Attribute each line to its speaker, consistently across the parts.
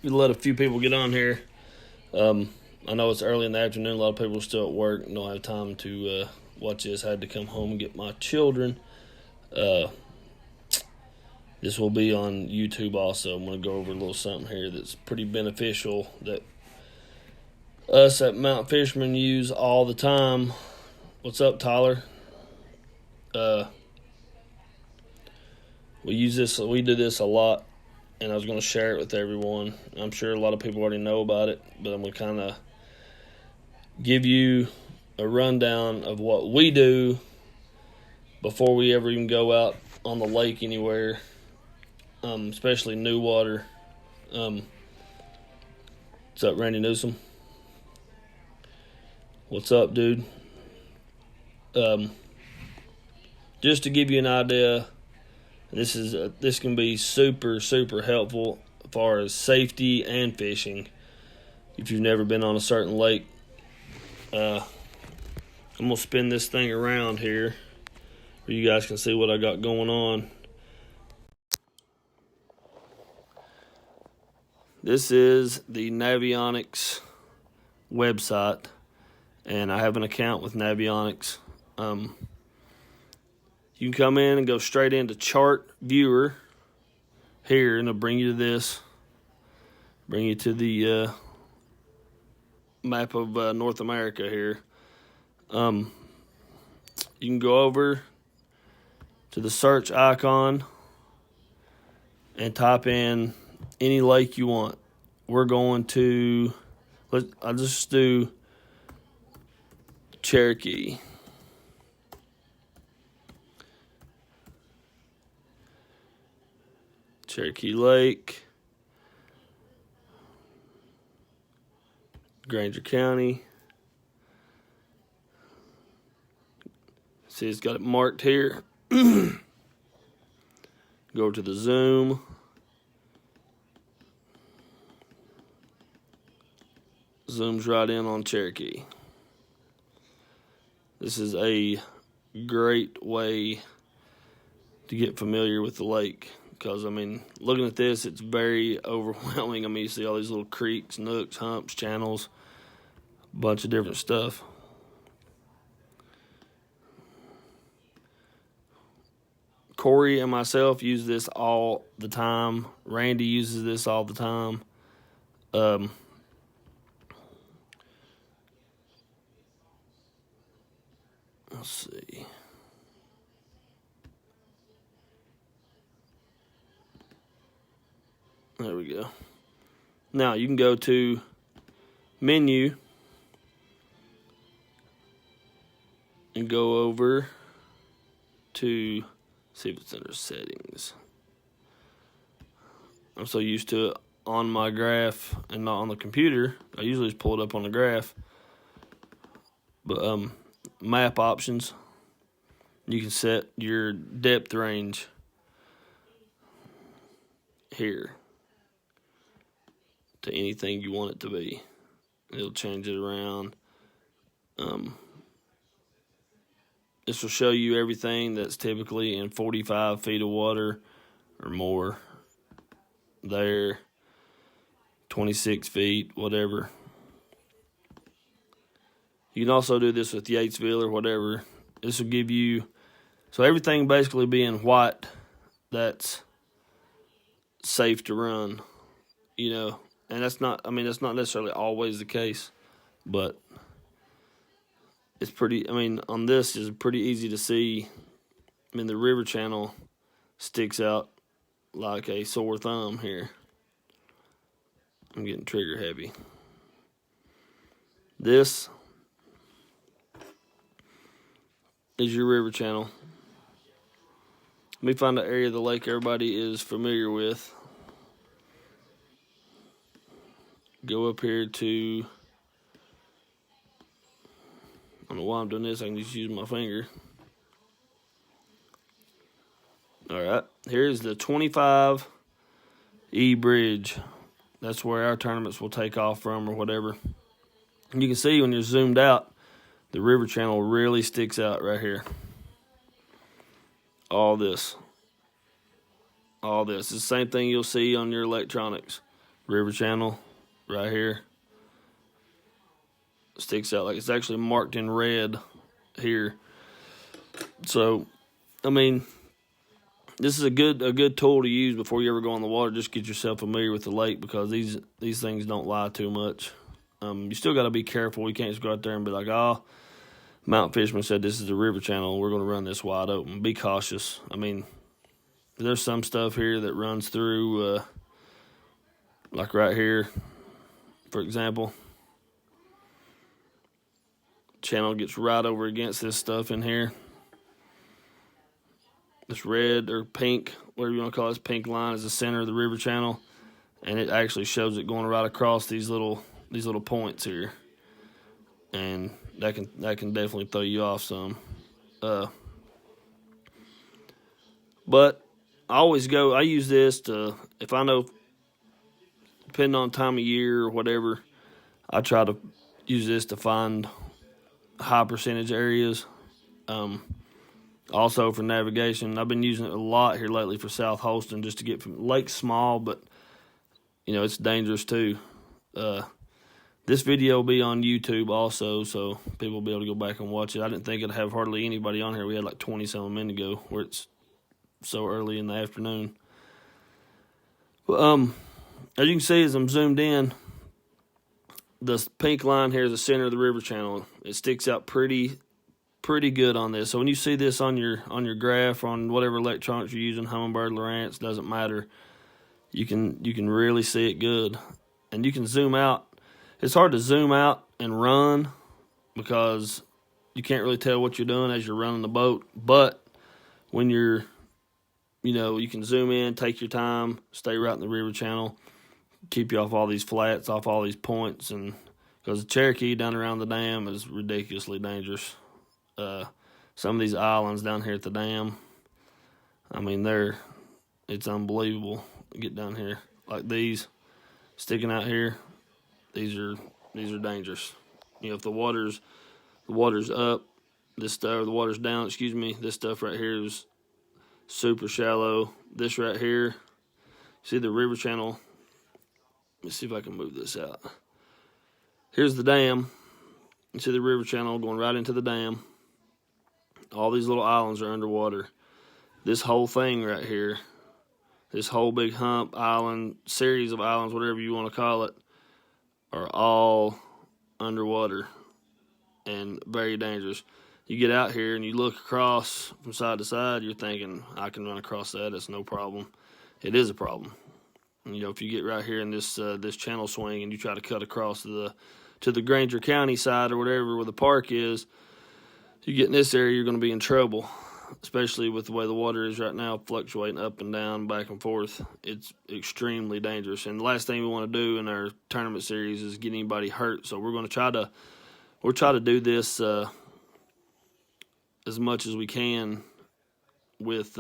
Speaker 1: we let a few people get on here. I know it's early in the afternoon. A lot of people are still at work and don't have time to watch this. I had to come home and get my children. This will be on YouTube also. I'm going to go over a little something here that's pretty beneficial that us at Mount Fisherman use all the time. What's up, Tyler? We use this. We do this a lot, and I was going to share it with everyone. I'm sure a lot of people already know about it, but I'm going to kind of give you a rundown of what we do before we ever even go out on the lake anywhere, especially new water. What's up, Randy Newsom? What's up, dude? Just to give you an idea, this can be super helpful as far as safety and fishing. If you've never been on a certain lake, I'm gonna spin this thing around here, where you guys can see what I got going on. This is the Navionics website, and I have an account with Navionics. You can come in and go straight into Chart Viewer here, and it'll bring you to this. Bring you to the map of North America here. You can go over to the search icon and type in any lake you want. We're going to, I'll just do Cherokee. Cherokee Lake, Granger County. See, it's got it marked here. Go to the zoom. Zooms right in on Cherokee. This is a great way to get familiar with the lake. Because, I mean, looking at this, it's very overwhelming. I mean, you see all these little creeks, nooks, humps, channels, a bunch of different stuff. Corey and myself use this all the time. Randy uses this all the time. Let's see. There we go. Now you can go to menu and go over to see if it's under settings. I'm so used to it on my graph and not on the computer. I usually just pull it up on the graph. But map options. You can set your depth range here to anything you want it to be. It'll change it around. This will show you everything that's typically in 45 feet of water or more. There, 26 feet, whatever. You can also do this with Yatesville or whatever. This will give you, so everything basically being white, that's safe to run, you know. And that's not necessarily always the case, but it's pretty, on this is pretty easy to see. The river channel sticks out like a sore thumb here. I'm getting trigger happy. This is your river channel. Let me find an area of the lake everybody is familiar with. Go up here to, I don't know why I'm doing this, I can just use my finger. Alright, here's the 25E bridge. That's where our tournaments will take off from or whatever. And you can see when you're zoomed out, the river channel really sticks out right here. All this. It's the same thing you'll see on your electronics. river channel right here. Sticks out like it's actually marked in red here. So, I mean, this is a good tool to use before you ever go on the water. Just get yourself familiar with the lake, because these things don't lie too much. You still got to be careful. You can't just go out there and be like, oh, Mountain Fisherman said this is the river channel, we're going to run this wide open. Be cautious. I mean, there's some stuff here that runs through, like right here, for example. Channel gets right over against this stuff in here. This red or pink, whatever you want to call it, this pink line is the center of the river channel, and it actually shows it going right across these little points here, and that can definitely throw you off some. But I use this to, if I know, depending on time of year or whatever, I try to use this to find high percentage areas. Also for navigation, I've been using it a lot here lately for South Holston, just to get from lake's small, but it's dangerous too. This video will be on YouTube also, so people will be able to go back and watch it. I didn't think it'd have hardly anybody on here. We had like 20-some minutes ago, where it's so early in the afternoon. But, as you can see, as I'm zoomed in, the pink line here is the center of the river channel. It sticks out pretty good on this. So when you see this on your graph, on whatever electronics you're using, Humminbird, Lowrance, doesn't matter. You can really see it good, and you can zoom out. It's hard to zoom out and run because you can't really tell what you're doing as you're running the boat. But when you're, you can zoom in, take your time, stay right in the river channel, keep you off all these flats, off all these points, and because the Cherokee down around the dam is ridiculously dangerous. Some of these islands down here at the dam, I mean, it's unbelievable to get down here. Like these sticking out here, these are dangerous. If the water's up, this stuff, or the water's down, excuse me, this stuff right here is super shallow. This right here, see the river channel. Let me see if I can move this out. Here's the dam. You see the river channel going right into the dam. All these little islands are underwater. This whole thing right here, this whole big hump, island, series of islands, whatever you want to call it, are all underwater and very dangerous. You get out here and you look across from side to side, you're thinking, I can run across that, it's no problem. It is a problem. If you get right here in this channel swing and you try to cut across to the Granger County side or whatever where the park is, you get in this area, you're going to be in trouble, especially with the way the water is right now, fluctuating up and down, back and forth. It's extremely dangerous, and the last thing we want to do in our tournament series is get anybody hurt. So we're going to try to do this as much as we can with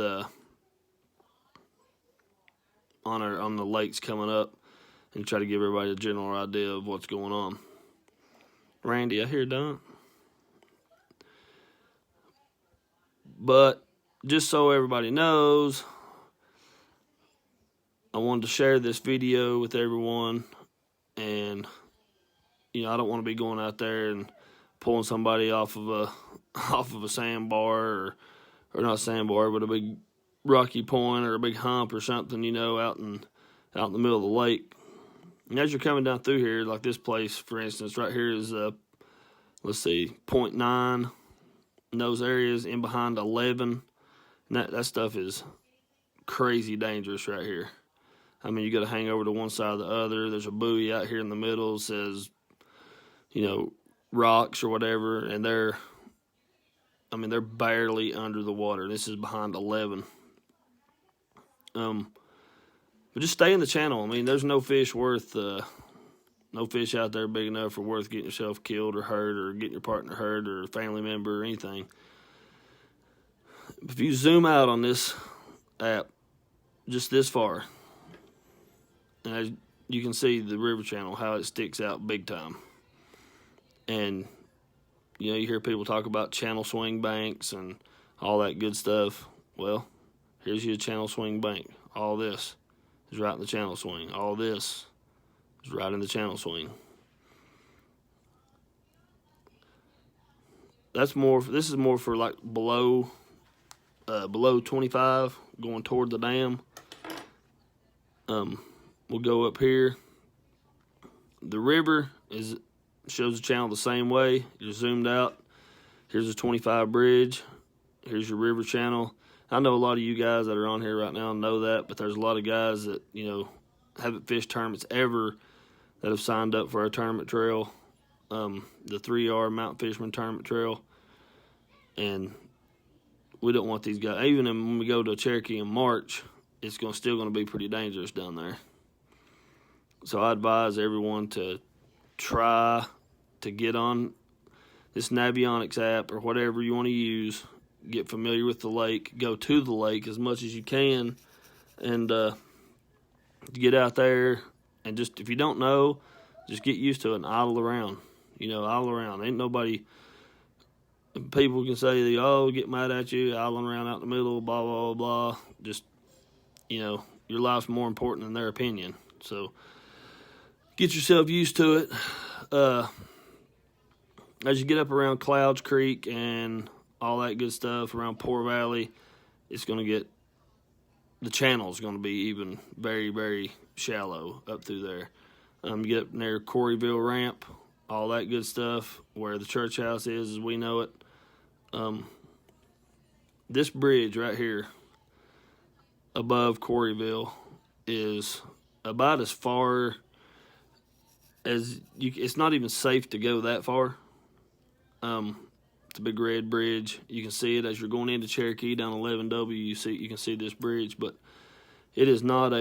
Speaker 1: on the lakes coming up, and try to give everybody a general idea of what's going on. Randy, I hear Don. But just so everybody knows, I wanted to share this video with everyone, and I don't want to be going out there and pulling somebody off of a sandbar or not sandbar, but a big rocky point or a big hump or something, out in the middle of the lake. And as you're coming down through here, like this place, for instance, right here is let's see, 0.9. In those areas, in behind 11, and that stuff is crazy dangerous right here. I mean, you got to hang over to one side or the other. There's a buoy out here in the middle that says, rocks or whatever, and they're barely under the water. This is behind 11. But just stay in the channel. I mean, there's no fish out there big enough or worth getting yourself killed or hurt or getting your partner hurt or a family member or anything. If you zoom out on this app just this far, and as you can see the river channel, how it sticks out big time. And, you hear people talk about channel swing banks and all that good stuff. Well, here's your channel swing bank. All this is right in the channel swing. All this It's right in the channel swing. This is more for like below 25, going toward the dam. We'll go up here. The river shows the channel the same way. You're zoomed out. Here's a 25 bridge. Here's your river channel. I know a lot of you guys that are on here right now know that, but there's a lot of guys that, haven't fished tournaments ever that have signed up for our tournament trail, the 3R Mountain Fisherman Tournament Trail. And we don't want these guys, even when we go to Cherokee in March, it's still going to be pretty dangerous down there. So I advise everyone to try to get on this Navionics app or whatever you want to use, get familiar with the lake, go to the lake as much as you can, and get out there. And just, if you don't know, just get used to it and idle around. Idle around. Ain't nobody, people can say, get mad at you, idling around out in the middle, blah, blah, blah. Just, your life's more important than their opinion. So get yourself used to it. As you get up around Clouds Creek and all that good stuff around Poor Valley, the channel's going to be even very, very shallow up through there. You get up near Coreyville Ramp, all that good stuff, where the church house is as we know it. This bridge right here above Coreyville is about as far as it's not even safe to go that far. It's a big red bridge. You can see it as you're going into Cherokee down 11W. You can see this bridge, but it is not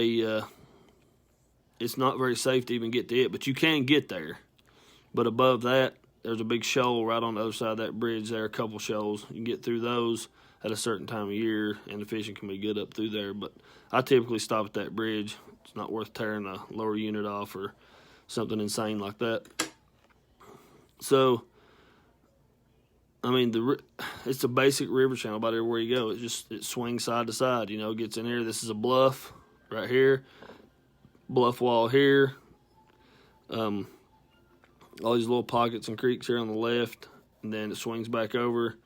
Speaker 1: it's not very safe to even get to it, but you can get there. But above that, there's a big shoal right on the other side of that bridge. There are a couple shoals. You can get through those at a certain time of year, and the fishing can be good up through there. But I typically stop at that bridge. It's not worth tearing a lower unit off or something insane like that. So, it's a basic river channel about everywhere you go. It swings side to side, gets in here. This is a bluff right here, bluff wall here. All these little pockets and creeks here on the left, and then it swings back over.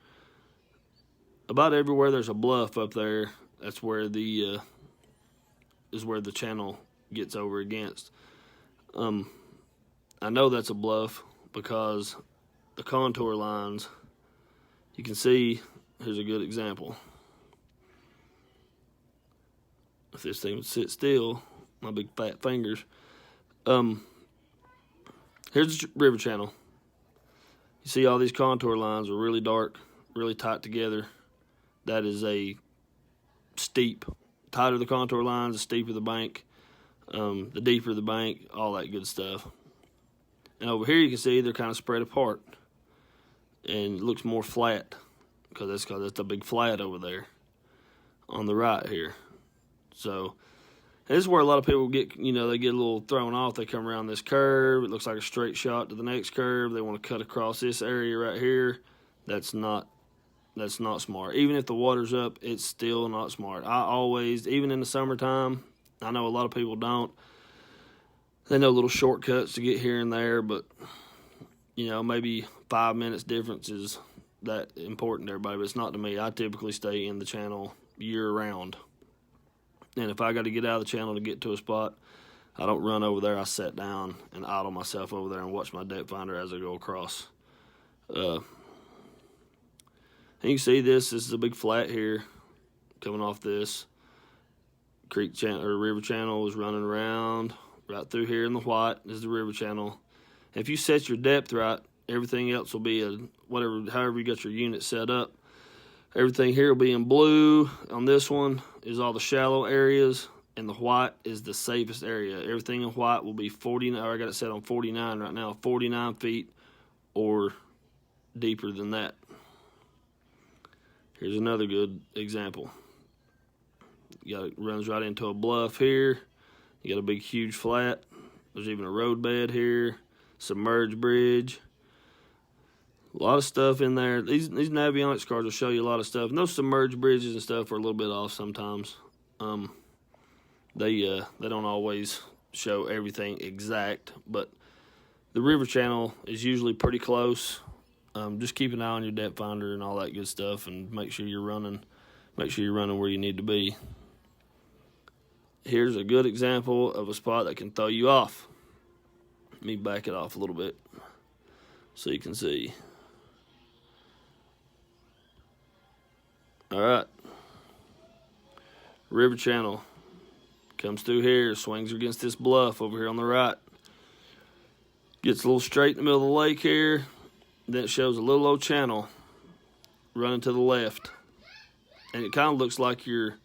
Speaker 1: About everywhere there's a bluff up there. That's where the channel gets over against. I know that's a bluff because the contour lines, you can see, here's a good example. If this thing would sit still, my big fat fingers. Here's the river channel. You see all these contour lines are really dark, really tight together. That is a steep. Tighter the contour lines, the steeper the bank, the deeper the bank, all that good stuff. And over here you can see they're kind of spread apart. And it looks more flat because that's a big flat over there on the right here. So this is where a lot of people get, they get a little thrown off. They come around this curve. It looks like a straight shot to the next curve. They want to cut across this area right here. That's not smart. Even if the water's up, it's still not smart. I always, even in the summertime, I know a lot of people don't. They know little shortcuts to get here and there, but, maybe 5 minutes difference is that important to everybody, but it's not to me. I typically stay in the channel year-round. And if I got to get out of the channel to get to a spot, I don't run over there. I sit down and idle myself over there and watch my depth finder as I go across. And you can see this is a big flat here coming off this creek channel or river channel is running around right through here in the white is the river channel. And if you set your depth right, everything else will be however you got your unit set up. Everything here will be in blue. On this one is all the shallow areas, and the white is the safest area. Everything in white will be 49, or I got it set on 49 right now, 49 feet or deeper than that. Here's another good example. It runs right into a bluff here. You got a big, huge flat. There's even a road bed here, submerged bridge. A lot of stuff in there. These Navionics cards will show you a lot of stuff. And those submerged bridges and stuff are a little bit off sometimes. They don't always show everything exact, but the river channel is usually pretty close. Just keep an eye on your depth finder and all that good stuff, and make sure you're running where you need to be. Here's a good example of a spot that can throw you off. Let me back it off a little bit so you can see. All right. River channel comes through here, swings against this bluff over here on the right. Gets a little straight in the middle of the lake here. Then it shows a little old channel running to the left. And it kind of looks like your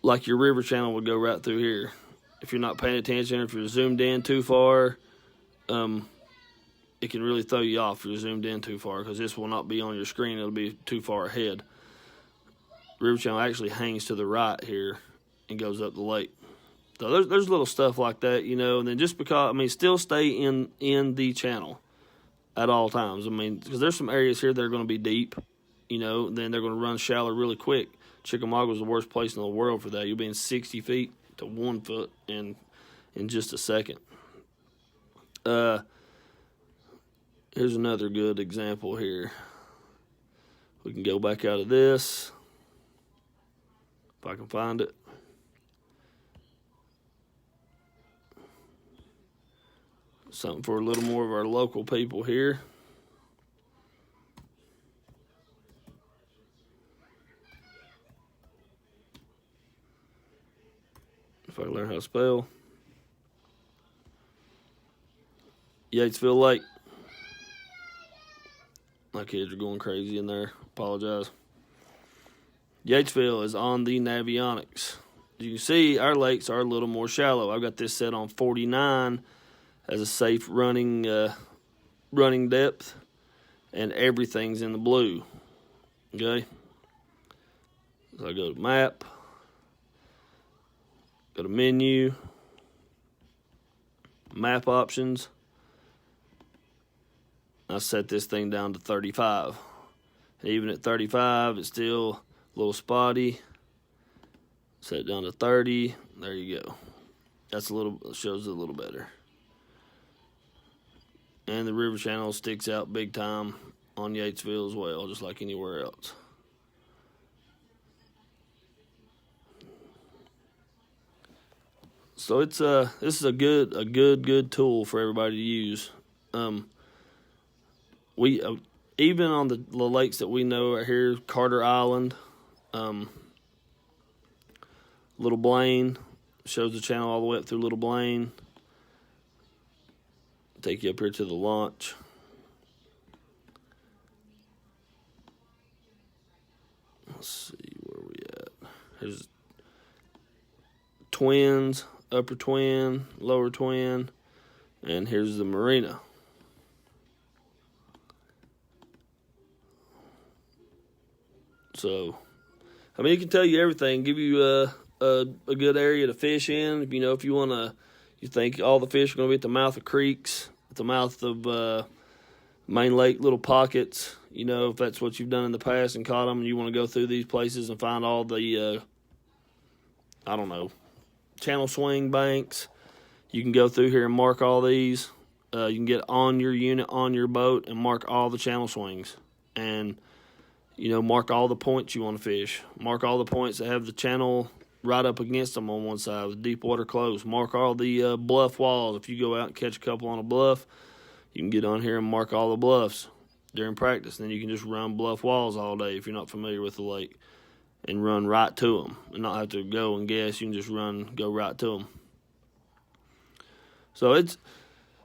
Speaker 1: river channel would go right through here. If you're not paying attention, if you're zoomed in too far, it can really throw you off if you're zoomed in too far, because this will not be on your screen. It'll be too far ahead. River channel actually hangs to the right here and goes up the lake. So there's little stuff like that, you know. And then just because, still stay in the channel at all times. Because there's some areas here that are going to be deep, you know. Then they're going to run shallow really quick. Chickamauga is the worst place in the world for that. You'll be in 60 feet to 1 foot in just a second. Here's another good example here. We can go back out of this, if I can find it. Something for a little more of our local people here. If I can learn how to spell. Yatesville Lake. My kids are going crazy in there. Apologize. Yatesville is on the Navionics. As you can see, our lakes are a little more shallow. I've got this set on 49 as a safe running depth, and everything's in the blue. Okay? So I go to map, go to menu, map options. I set this thing down to 35. Even at 35, it's still a little spotty. Set it down to 30. There you go. Shows it a little better. And the river channel sticks out big time on Yatesville as well, just like anywhere else. So this is a good tool for everybody to use. We even on the lakes that we know right here, Carter Island, Little Blaine, shows the channel all the way up through Little Blaine. Take you up here to the launch. Let's see where we at. Here's Twins, Upper Twin, Lower Twin, and here's the marina. So, it can tell you everything, give you a good area to fish in. If you think all the fish are going to be at the mouth of creeks, at the mouth of main lake, little pockets. If that's what you've done in the past and caught them, and you want to go through these places and find all the, channel swing banks, you can go through here and mark all these. You can get on your unit, on your boat, and mark all the channel swings. And, mark all the points you want to fish. Mark all the points that have the channel right up against them on one side with deep water close. Mark all the bluff walls. If you go out and catch a couple on a bluff, you can get on here and mark all the bluffs during practice. Then you can just run bluff walls all day if you're not familiar with the lake, and run right to them and not have to go and guess. You can just go right to them. So it's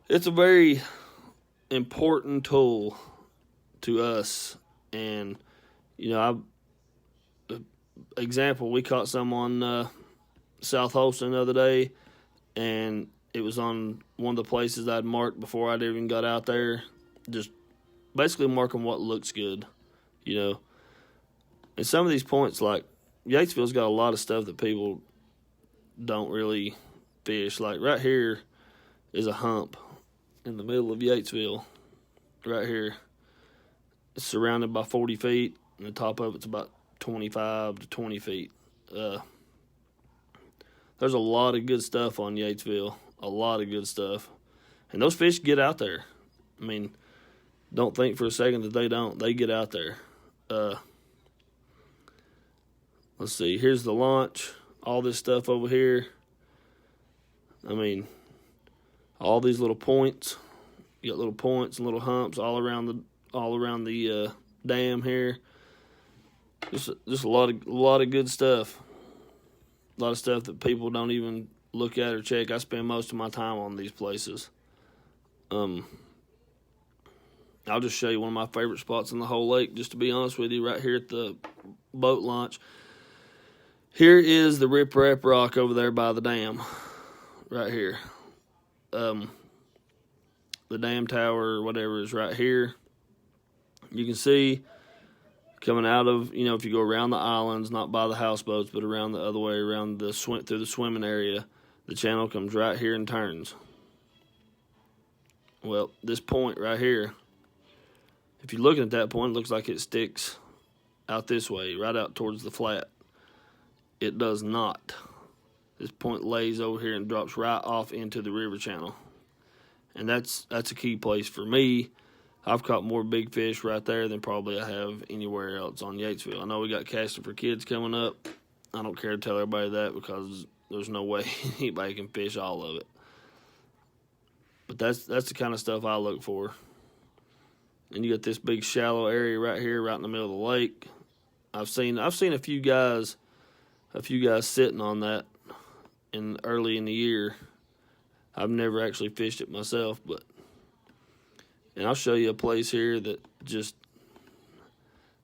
Speaker 1: a very important tool to us. And, example, we caught some on South Holston the other day, and it was on one of the places I'd marked before I'd even got out there. Just basically marking what looks good, And some of these points, like Yatesville's got a lot of stuff that people don't really fish. Like right here is a hump in the middle of Yatesville, right here. It's surrounded by 40 feet, and the top of it's about 25 to 20 feet. there's a lot of good stuff on Yatesville, a lot of good stuff. And those fish get out there. I mean, don't think for a second that they don't. They get out there. Let's see. Here's the launch. All this stuff over here. I mean, all these little points. You got little points and little humps all around the dam here. Just a lot of good stuff. A lot of stuff that people don't even look at or check. I spend most of my time on these places. I'll just show you one of my favorite spots in the whole lake, just to be honest with you, right here at the boat launch. Here is the Rip Rap Rock over there by the dam, right here. The dam tower or whatever is right here. You can see coming out of, if you go around the islands, not by the houseboats, but around the other way, around through the swimming area, the channel comes right here and turns. Well, this point right here, if you're looking at that point, it looks like it sticks out this way, right out towards the flat. It does not. This point lays over here and drops right off into the river channel. And that's a key place for me. I've caught more big fish right there than probably I have anywhere else on Yatesville. I know we got Casting for Kids coming up. I don't care to tell everybody that because there's no way anybody can fish all of it. But that's the kind of stuff I look for. And you got this big shallow area right here, right in the middle of the lake. I've seen a few guys sitting on that early in the year. I've never actually fished it myself, and I'll show you a place here that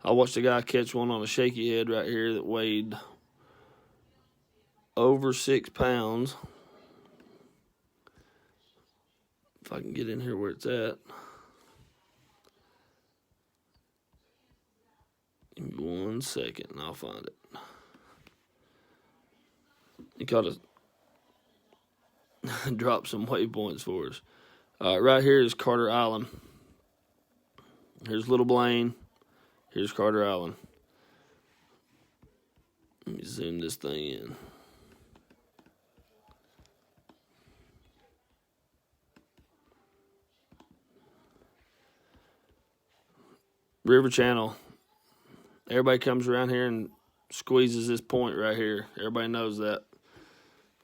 Speaker 1: I watched a guy catch one on a shaky head right here that weighed over 6 pounds. If I can get in here where it's at. Give me 1 second and I'll find it. He caught dropped some waypoints for us. Right here is Carter Island. Here's Little Blaine. Here's Carter Island. Let me zoom this thing in. River channel. Everybody comes around here and squeezes this point right here. Everybody knows that.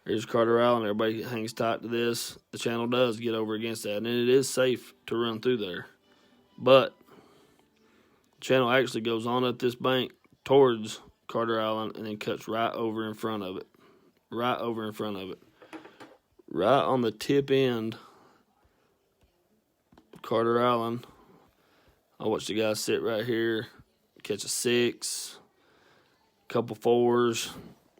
Speaker 1: Here's Carter Island. Everybody hangs tight to this. The channel does get over against that, and it is safe to run through there. But the channel actually goes on up this bank towards Carter Island and then cuts right over in front of it. Right over in front of it. Right on the tip end of Carter Island. I watched the guy sit right here, catch a 6, a couple 4s.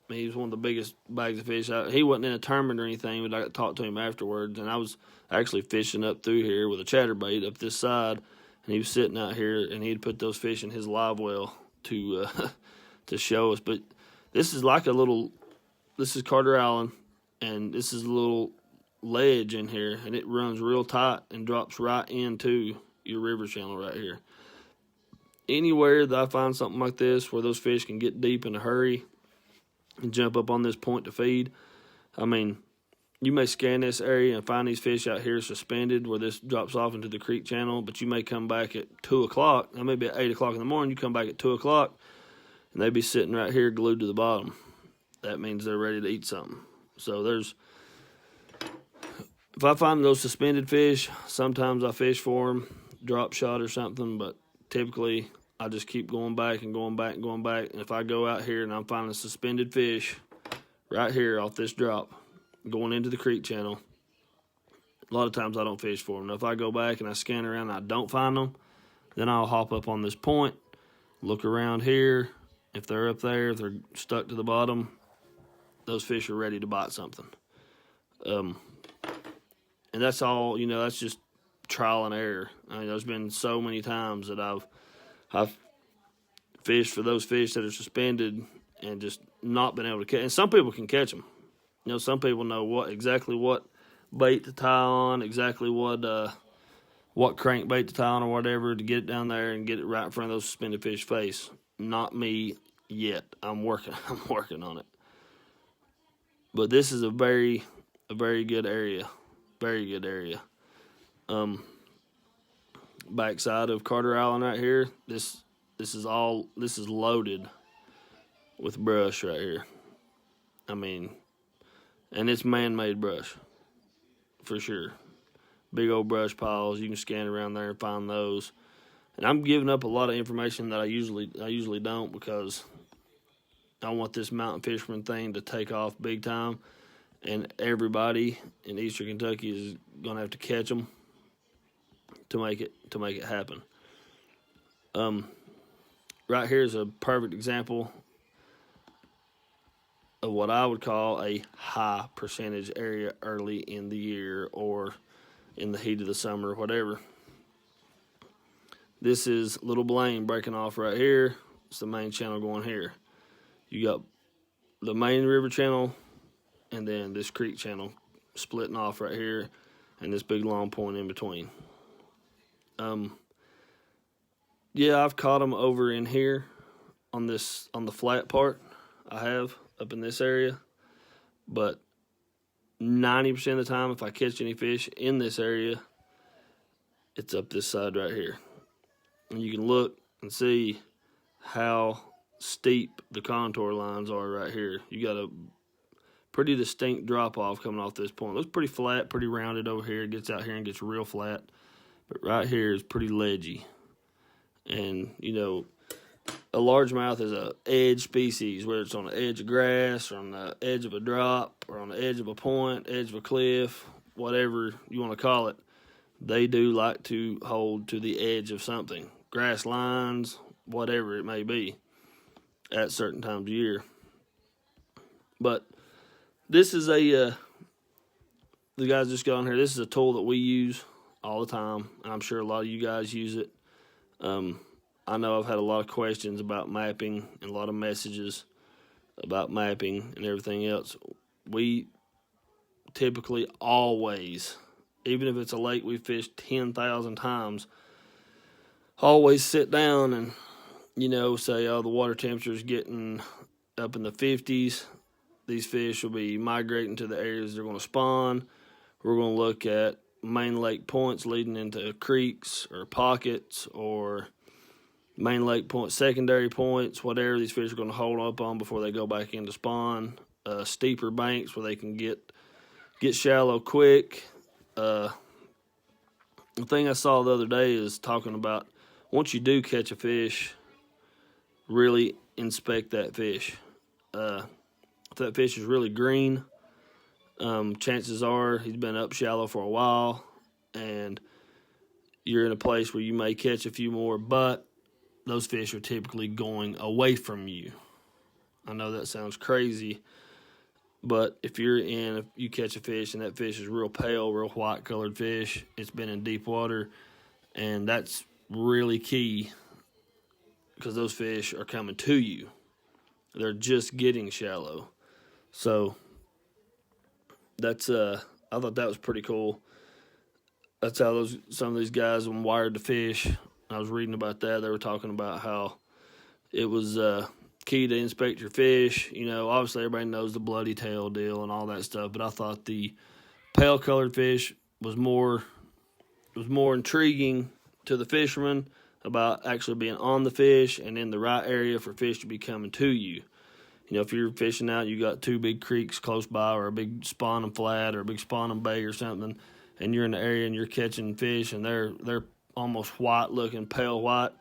Speaker 1: He was one of the biggest bags of fish. He wasn't in a tournament or anything, but I got to talk to him afterwards. And I was actually fishing up through here with a chatterbait up this side, and he was sitting out here, and he'd put those fish in his live well to show us. But this is like this is Carter Island, and this is a little ledge in here, and it runs real tight and drops right into your river channel right here. Anywhere that I find something like this where those fish can get deep in a hurry and jump up on this point to feed. I mean, you may scan this area and find these fish out here suspended where this drops off into the creek channel, but you may come back at 2 o'clock. Now, maybe at 8 o'clock in the morning, you come back at 2 o'clock, and they be sitting right here glued to the bottom. That means they're ready to eat something. So if I find those suspended fish, sometimes I fish for them, drop shot or something, but typically I just keep going back and going back and going back. And if I go out here and I'm finding suspended fish right here off this drop going into the creek channel, a lot of times I don't fish for them. Now, if I go back and I scan around and I don't find them, then I'll hop up on this point, look around here. If they're up there, if they're stuck to the bottom, those fish are ready to bite something. And that's all, that's just trial and error. I mean, there's been so many times that I've fished for those fish that are suspended and just not been able to catch. And some people can catch them. Some people know exactly what bait to tie on, exactly what crankbait to tie on or whatever to get it down there and get it right in front of those suspended fish face. Not me yet. I'm working on it. But this is a very good area. Very good area. Backside of Carter Island right here, this is loaded with brush right here. I mean, and it's man-made brush for sure. Big old brush piles. You can scan around there and find those. And I'm giving up a lot of information that I usually don't, because I want this mountain fisherman thing to take off big time, and everybody in Eastern Kentucky is gonna have to catch them to make it happen. Right here is a perfect example of what I would call a high percentage area early in the year or in the heat of the summer or whatever. This is Little Blaine breaking off right here. It's the main channel going here. You got the main river channel and then this creek channel splitting off right here, and this big long point in between. Yeah, I've caught them over in here on the flat part. I have up in this area, but 90% of the time, if I catch any fish in this area, it's up this side right here. And you can look and see how steep the contour lines are right here. You got a pretty distinct drop off coming off this point. It looks pretty flat, pretty rounded over here. It gets out here and gets real flat. But right here is pretty ledgy. And, you know, a largemouth is a edge species, whether it's on the edge of grass or on the edge of a drop or on the edge of a point, edge of a cliff, whatever you want to call it. They do like to hold to the edge of something, grass lines, whatever it may be, at certain times of year. But this is the guys just got on here, this is a tool that we use all the time, and I'm sure a lot of you guys use it. I know I've had a lot of questions about mapping and a lot of messages about mapping and everything else. We typically always, even if it's a lake we've fished 10,000 times, always sit down and, you know, say, oh, the water temperature is getting up in the 50s. These fish will be migrating to the areas they're going to spawn. We're going to look at main lake points leading into creeks or pockets, or main lake points, secondary points, whatever these fish are going to hold up on before they go back into spawn. Steeper banks where they can get shallow quick. The thing I saw the other day is talking about, once you do catch a fish, really inspect that fish. If that fish is really green, chances are he's been up shallow for a while, and you're in a place where you may catch a few more, but those fish are typically going away from you. I know that sounds crazy, but if you catch a fish and that fish is real pale, real white colored fish, it's been in deep water, and that's really key, because those fish are coming to you. They're just getting shallow. So that's I thought that was pretty cool. That's how some of these guys wired the fish. I was reading about that. They were talking about how it was key to inspect your fish. You know, obviously everybody knows the bloody tail deal and all that stuff, but I thought the pale colored fish was more intriguing to the fisherman about actually being on the fish and in the right area for fish to be coming to you. You know, if you're fishing out, you got two big creeks close by, or a big spawning flat, or a big spawning bay or something, and you're in the area and you're catching fish and they're almost white looking, pale white,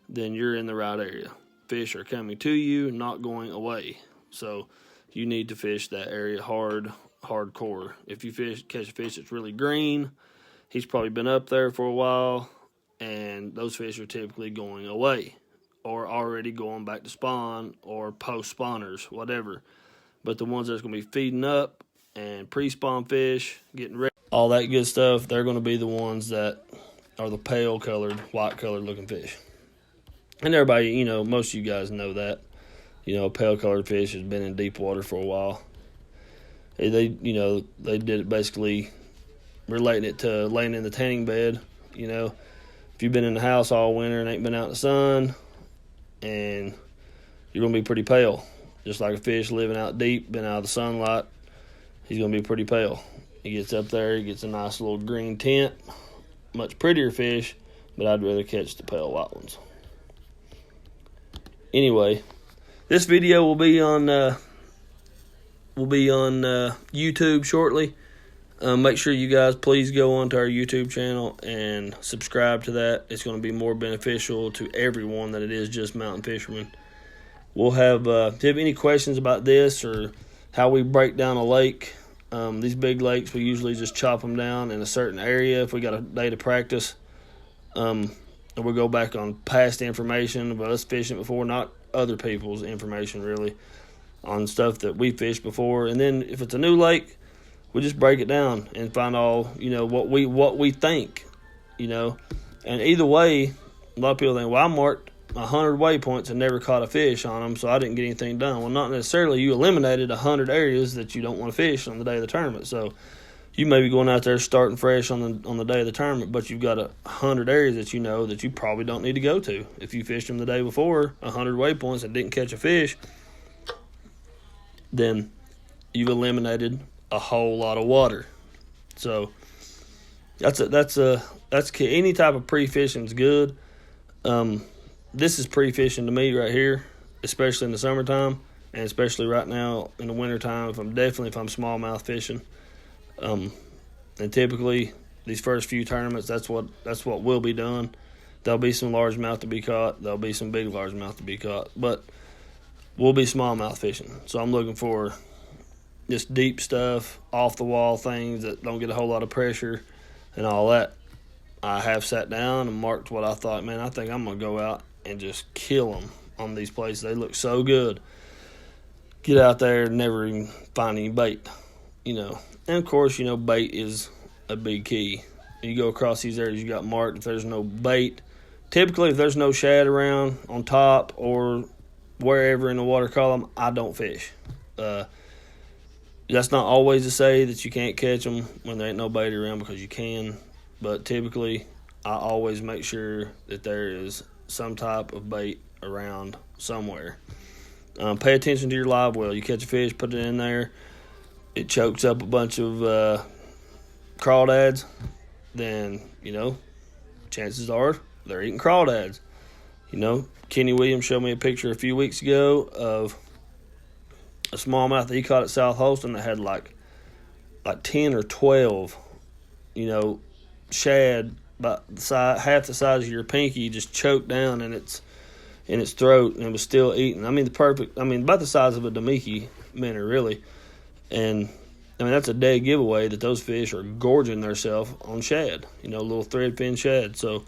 Speaker 1: then you're in the right area. Fish are coming to you, not going away. So you need to fish that area hardcore. If you catch a fish that's really green, he's probably been up there for a while, and those fish are typically going away, or already going back to spawn, or post-spawners, whatever. But the ones that's going to be feeding up and pre-spawn fish, getting ready, all that good stuff, they're going to be the ones that are the pale-colored, white-colored looking fish. And everybody, you know, most of you guys know that. You know, pale-colored fish has been in deep water for a while. They did it basically relating it to laying in the tanning bed. You know, if you've been in the house all winter and ain't been out in the sun, and you're going to be pretty pale. Just like a fish living out deep, been out of the sunlight he's going to be pretty pale. He gets up there, he gets a nice little green tint, much prettier fish, but I'd rather catch the pale white ones. Anyway, this video will be on YouTube shortly. Make sure you guys please go onto our YouTube channel and subscribe to that. It's going to be more beneficial to everyone than it is just mountain fishermen. We'll have, if you have any questions about this or how we break down a lake, these big lakes, we usually just chop them down in a certain area if we got a day to practice. And we'll go back on past information about us fishing before, not other people's information really, on stuff that we fished before. And then if it's a new lake, we just break it down and find all, what we think, And either way, a lot of people think, well, I marked 100 waypoints and never caught a fish on them, so I didn't get anything done. Well, not necessarily. You eliminated 100 areas that you don't want to fish on the day of the tournament. So you may be going out there starting fresh on the day of the tournament, but you've got 100 areas that that you probably don't need to go to. If you fished them the day before, 100 waypoints and didn't catch a fish, then you've eliminated a whole lot of water. So that's key. Any type of pre-fishing is good. This is pre-fishing to me right here, especially in the summertime, and especially right now in the wintertime if I'm smallmouth fishing. And typically these first few tournaments, that's what will be done. There'll be some largemouth to be caught. There'll be some big largemouth to be caught, but we'll be smallmouth fishing. So I'm looking for just deep stuff, off the wall things that don't get a whole lot of pressure and all that. I have sat down and marked what I thought, man, I think I'm going to go out and just kill them on these places. They look so good. Get out there and never even find any bait, And of course, bait is a big key. You go across these areas you got marked. If there's no bait, typically if there's no shad around on top or wherever in the water column, I don't fish. That's not always to say that you can't catch them when there ain't no bait around, because you can. But typically, I always make sure that there is some type of bait around somewhere. Pay attention to your live well. You catch a fish, put it in there. It chokes up a bunch of crawdads. Then, chances are they're eating crawdads. Kenny Williams showed me a picture a few weeks ago of a smallmouth that he caught at South Holston that had like 10 or 12, shad about half the size of your pinky just choked down in its throat, and it was still eating. About the size of a Damiki minnow, really. And that's a dead giveaway that those fish are gorging themselves on shad, little thread fin shad. So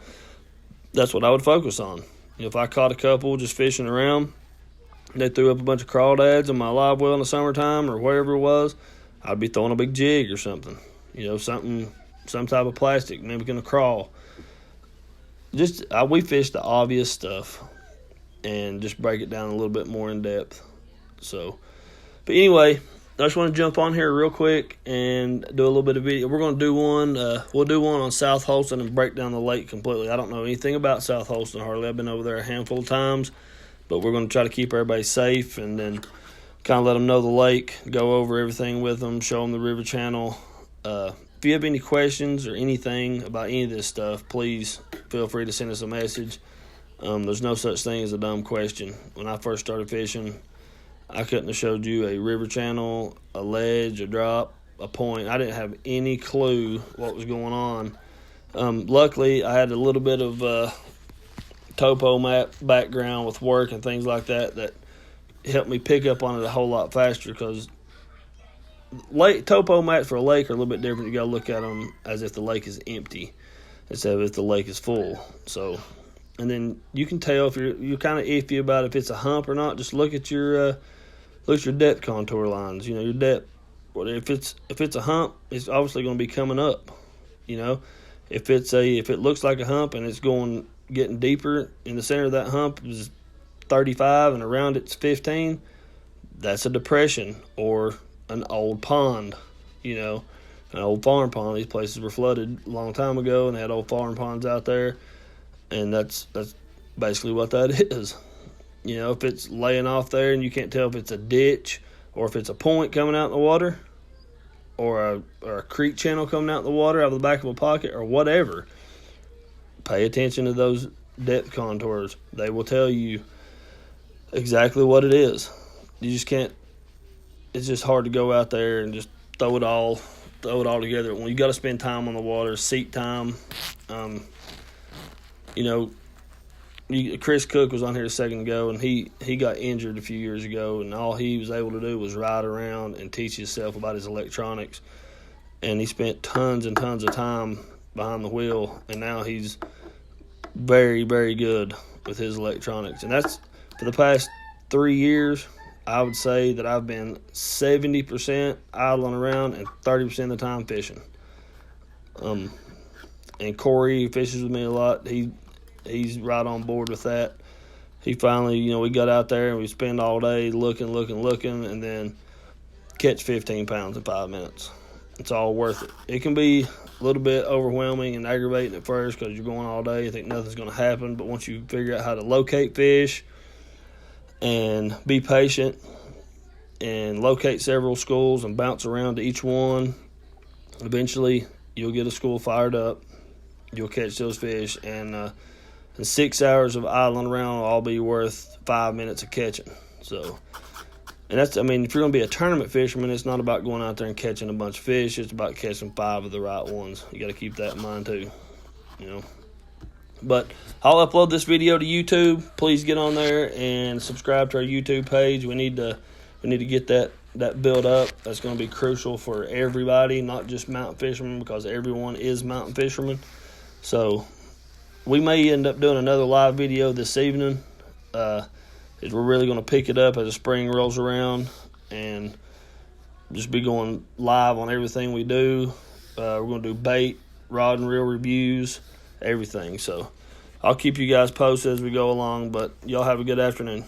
Speaker 1: that's what I would focus on. If I caught a couple just fishing around, they threw up a bunch of crawdads on my live well in the summertime or wherever it was, I'd be throwing a big jig or something. Some type of plastic, mimicking a crawl. We fish the obvious stuff and just break it down a little bit more in depth. So, but anyway, I just want to jump on here real quick and do a little bit of video. We're going to do one. We'll do one on South Holston and break down the lake completely. I don't know anything about South Holston hardly. I've been over there a handful of times, but we're going to try to keep everybody safe and then kind of let them know the lake, go over everything with them, show them the river channel. If you have any questions or anything about any of this stuff, please feel free to send us a message. There's no such thing as a dumb question. When I first started fishing, I couldn't have showed you a river channel, a ledge, a drop, a point. I didn't have any clue what was going on. Luckily, I had a little bit of topo map background with work and things like that helped me pick up on it a whole lot faster, because topo maps for a lake are a little bit different. You got to look at them as if the lake is empty instead of if the lake is full. So, and then you can tell if you're kind of iffy about if it's a hump or not. Just look at your depth contour lines. Your depth. If it's a hump, it's obviously going to be coming up. If it looks like a hump and it's getting deeper in the center of that hump is 35 and around it's 15, that's a depression or an old pond, an old farm pond. These places were flooded a long time ago and they had old farm ponds out there, and that's basically what that is. If it's laying off there and you can't tell if it's a ditch or if it's a point coming out in the water, or a creek channel coming out in the water out of the back of a pocket or whatever, pay attention to those depth contours. They will tell you exactly what it is. You just can't. It's just hard to go out there and just throw it all together. When you got to spend time on the water, seat time. Chris Cook was on here a second ago, and he got injured a few years ago, and all he was able to do was ride around and teach himself about his electronics. And he spent tons and tons of time behind the wheel, and now he's very, very good with his electronics. And that's for the past 3 years. I would say that I've been 70% idling around and 30% of the time fishing. And Corey fishes with me a lot. He's right on board with that. He finally, we got out there and we spend all day looking, and then catch 15 pounds in 5 minutes. It's all worth it. It can be a little bit overwhelming and aggravating at first because you're going all day. You think nothing's going to happen. But once you figure out how to locate fish and be patient and locate several schools and bounce around to each one, eventually you'll get a school fired up. You'll catch those fish, and 6 hours of idling around will all be worth 5 minutes of catching. So, and if you're going to be a tournament fisherman, it's not about going out there and catching a bunch of fish. It's about catching 5 of the right ones. You got to keep that in mind too, But I'll upload this video to YouTube. Please get on there and subscribe to our YouTube page. We need to get that built up. That's going to be crucial for everybody, not just mountain fishermen, because everyone is mountain fishermen. So we may end up doing another live video this evening. We're really going to pick it up as the spring rolls around and just be going live on everything we do. We're going to do bait, rod and reel reviews, everything. So I'll keep you guys posted as we go along, but y'all have a good afternoon.